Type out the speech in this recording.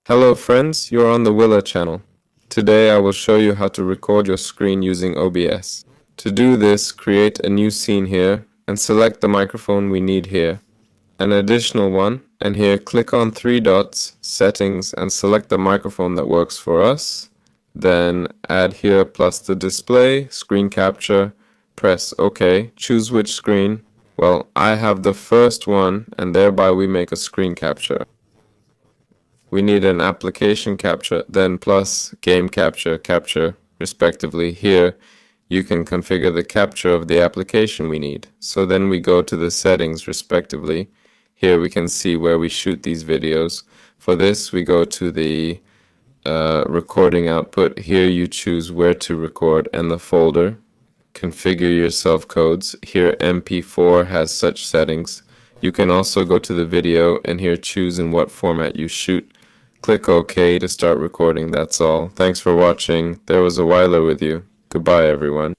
Hello friends, you're on the Willa channel. Today I will show you how to record your screen using OBS. To do this, create a new scene here and select the microphone we need here. An additional one, and here click on three dots, settings, and select the microphone that works for us. Then add here plus the display, screen capture, press OK, choose which screen. Well, I have the first one and thereby we make a screen capture. We need an application capture, then plus game capture, respectively. Here, you can configure the capture of the application we need. So then we go to the settings, respectively. Here we can see where we shoot these videos. For this, we go to the recording output. Here you choose where to record and the folder. Configure your codes. Here MP4 has such settings. You can also go to the video and here choose in what format you shoot. Click OK to start recording. That's all. Thanks for watching. There was a Wyler with you. Goodbye, everyone.